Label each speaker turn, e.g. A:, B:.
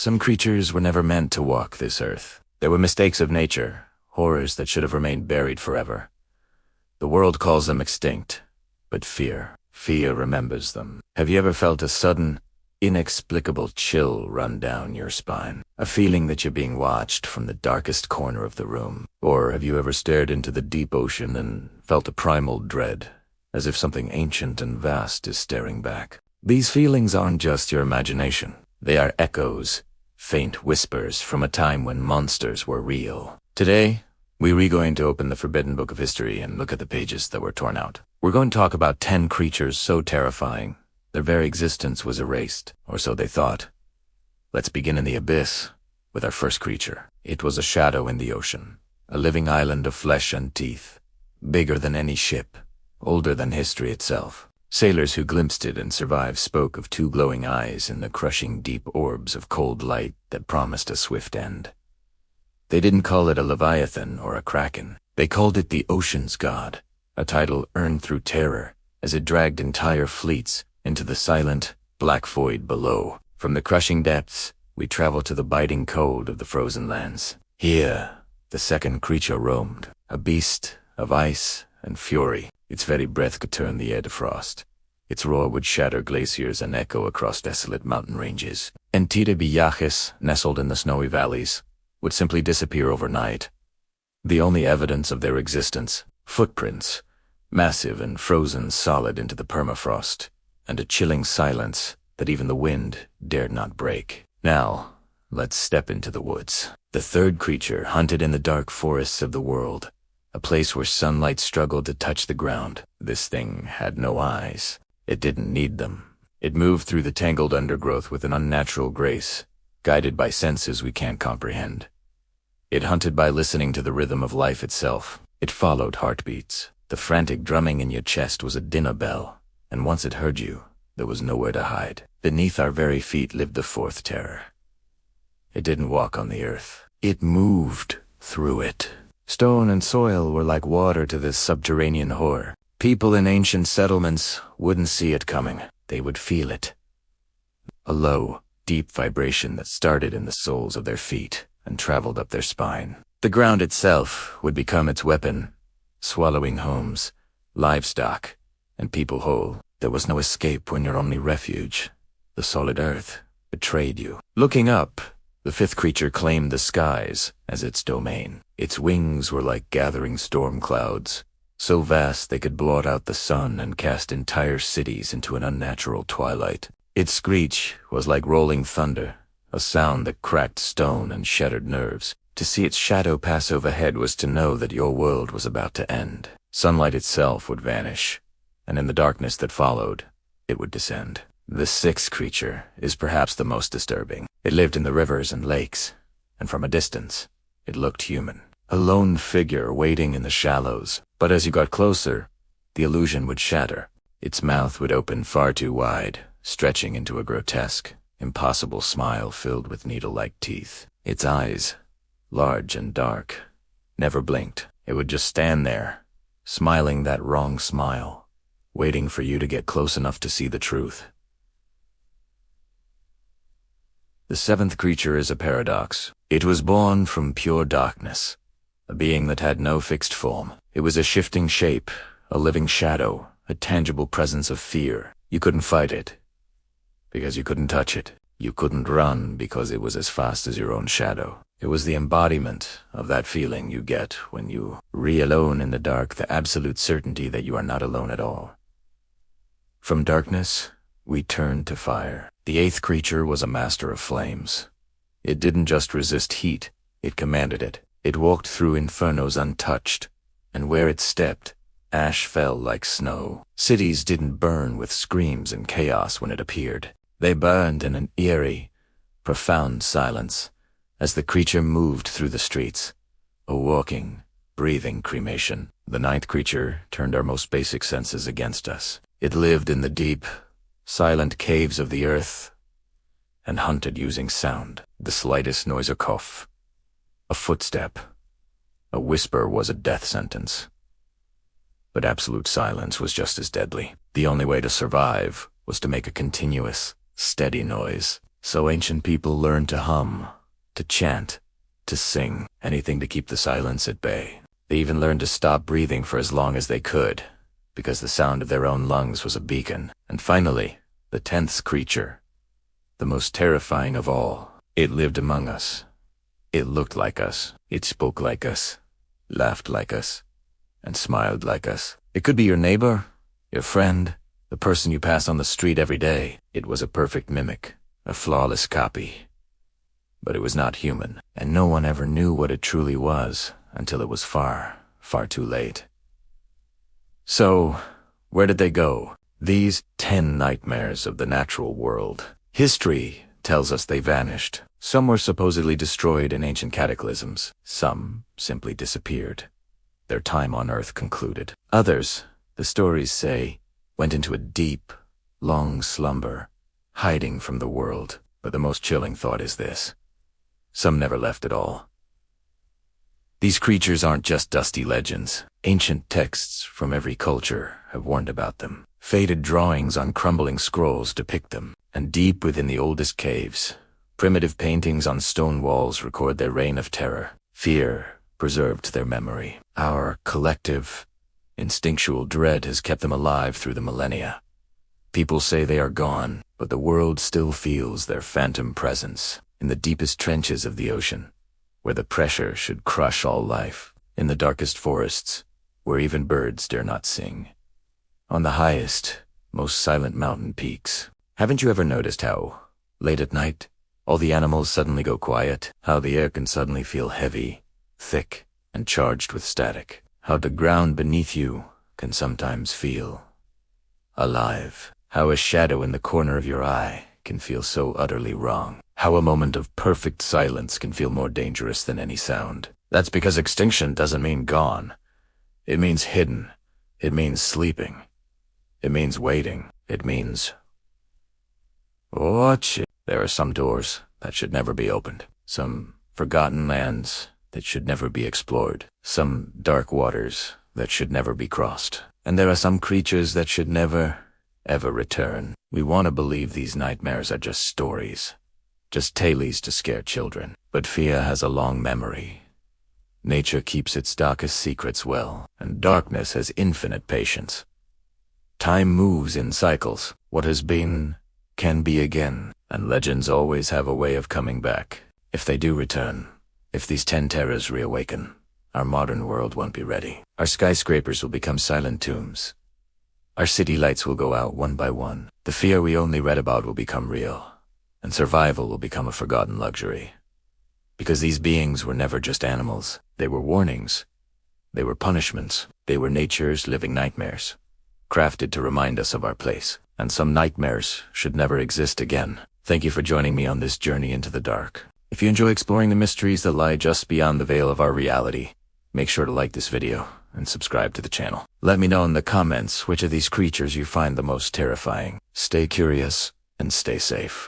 A: Some creatures were never meant to walk this earth. They were mistakes of nature, horrors that should have remained buried forever. The world calls them extinct, but fear remembers them. Have you ever felt a sudden, inexplicable chill run down your spine? A feeling that you're being watched from the darkest corner of the room? Or have you ever stared into the deep ocean and felt a primal dread, as if something ancient and vast is staring back? These feelings aren't just your imagination. They are echoes, faint whispers from a time when monsters were real. Today, we're going to open the forbidden book of history and look at the pages that were torn out. We're going to talk about 10 creatures so terrifying, their very existence was erased, or so they thought. Let's begin in the abyss with our first creature. It was a shadow in the ocean, a living island of flesh and teeth, bigger than any ship, older than history itself. Sailors who glimpsed it and survived spoke of 2 glowing eyes in the crushing deep orbs of cold light that promised a swift end. They didn't call it a leviathan or a kraken. They called it the ocean's god, a title earned through terror as it dragged entire fleets into the silent, black void below. From the crushing depths, we traveled to the biting cold of the frozen lands. Here, the second creature roamed, a beast of ice and fury. Its very breath could turn the air to frost. Its roar would shatter glaciers and echo across desolate mountain ranges. Entidabiyaches, nestled in the snowy valleys, would simply disappear overnight. The only evidence of their existence, footprints, massive and frozen solid into the permafrost, and a chilling silence that even the wind dared not break. Now, let's step into the woods. The third creature hunted in the dark forests of the world, a place where sunlight struggled to touch the ground. This thing had no eyes. It didn't need them. It moved through the tangled undergrowth with an unnatural grace, guided by senses we can't comprehend. It hunted by listening to the rhythm of life itself. It followed heartbeats. The frantic drumming in your chest was a dinner bell, and once it heard you, there was nowhere to hide. Beneath our very feet lived the fourth terror. It didn't walk on the earth. It moved through it. Stone and soil were like water to this subterranean horror. People in ancient settlements wouldn't see it coming. They would feel it. A low, deep vibration that started in the soles of their feet and traveled up their spine. The ground itself would become its weapon, swallowing homes, livestock, and people whole. There was no escape when your only refuge, the solid earth, betrayed you. Looking up, the fifth creature claimed the skies as its domain. Its wings were like gathering storm clouds, so vast they could blot out the sun and cast entire cities into an unnatural twilight. Its screech was like rolling thunder, a sound that cracked stone and shattered nerves. To see its shadow pass overhead was to know that your world was about to end. Sunlight itself would vanish, and in the darkness that followed, it would descend. The sixth creature is perhaps the most disturbing. It lived in the rivers and lakes, and from a distance, it looked human. A lone figure waiting in the shallows, but as you got closer, the illusion would shatter. Its mouth would open far too wide, stretching into a grotesque, impossible smile filled with needle-like teeth. Its eyes, large and dark, never blinked. It would just stand there, smiling that wrong smile, waiting for you to get close enough to see the truth. The seventh creature is a paradox. It was born from pure darkness, a being that had no fixed form. It was a shifting shape, a living shadow, a tangible presence of fear. You couldn't fight it, because you couldn't touch it. You couldn't run because it was as fast as your own shadow. It was the embodiment of that feeling you get when you alone in the dark, the absolute certainty that you are not alone at all. From darkness, we turned to fire. The eighth creature was a master of flames. It didn't just resist heat, it commanded it. It walked through infernos untouched, and where it stepped, ash fell like snow. Cities didn't burn with screams and chaos when it appeared. They burned in an eerie, profound silence as the creature moved through the streets, a walking, breathing cremation. The ninth creature turned our most basic senses against us. It lived in the deep, silent caves of the earth and hunted using sound. The slightest noise or cough, a footstep, a whisper was a death sentence. But absolute silence was just as deadly. The only way to survive was to make a continuous, steady noise. So ancient people learned to hum, to chant, to sing, anything to keep the silence at bay. They even learned to stop breathing for as long as they could, because the sound of their own lungs was a beacon. And finally, the 10th creature, the most terrifying of all. It lived among us. It looked like us. It spoke like us, laughed like us, and smiled like us. It could be your neighbor, your friend, the person you pass on the street every day. It was a perfect mimic, a flawless copy. But it was not human, and no one ever knew what it truly was until it was far, far too late. So, where did they go? These 10 nightmares of the natural world. History tells us they vanished. Some were supposedly destroyed in ancient cataclysms. Some simply disappeared. Their time on Earth concluded. Others, the stories say, went into a deep, long slumber, hiding from the world. But the most chilling thought is this: some never left at all. These creatures aren't just dusty legends. Ancient texts from every culture have warned about them. Faded drawings on crumbling scrolls depict them. And deep within the oldest caves, primitive paintings on stone walls record their reign of terror. Fear preserved their memory. Our collective, instinctual dread has kept them alive through the millennia. People say they are gone, but the world still feels their phantom presence in the deepest trenches of the ocean, where the pressure should crush all life, in the darkest forests, where even birds dare not sing, on the highest, most silent mountain peaks. Haven't you ever noticed how, late at night, all the animals suddenly go quiet? How the air can suddenly feel heavy, thick, and charged with static? How the ground beneath you can sometimes feel alive? How a shadow in the corner of your eye can feel so utterly wrong? How a moment of perfect silence can feel more dangerous than any sound? That's because extinction doesn't mean gone. It means hidden. It means sleeping. It means waiting. It means watch it. There are some doors that should never be opened. Some forgotten lands that should never be explored. Some dark waters that should never be crossed. And there are some creatures that should never, ever return. We want to believe these nightmares are just stories, just tales to scare children. But fear has a long memory. Nature keeps its darkest secrets well, and darkness has infinite patience. Time moves in cycles. What has been can be again, and legends always have a way of coming back. If they do return, if these 10 terrors reawaken, our modern world won't be ready. Our skyscrapers will become silent tombs. Our city lights will go out one by one. The fear we only read about will become real, and survival will become a forgotten luxury. Because these beings were never just animals. They were warnings. They were punishments. They were nature's living nightmares, crafted to remind us of our place. And some nightmares should never exist again. Thank you for joining me on this journey into the dark. If you enjoy exploring the mysteries that lie just beyond the veil of our reality, make sure to like this video and subscribe to the channel. Let me know in the comments which of these creatures you find the most terrifying. Stay curious and stay safe.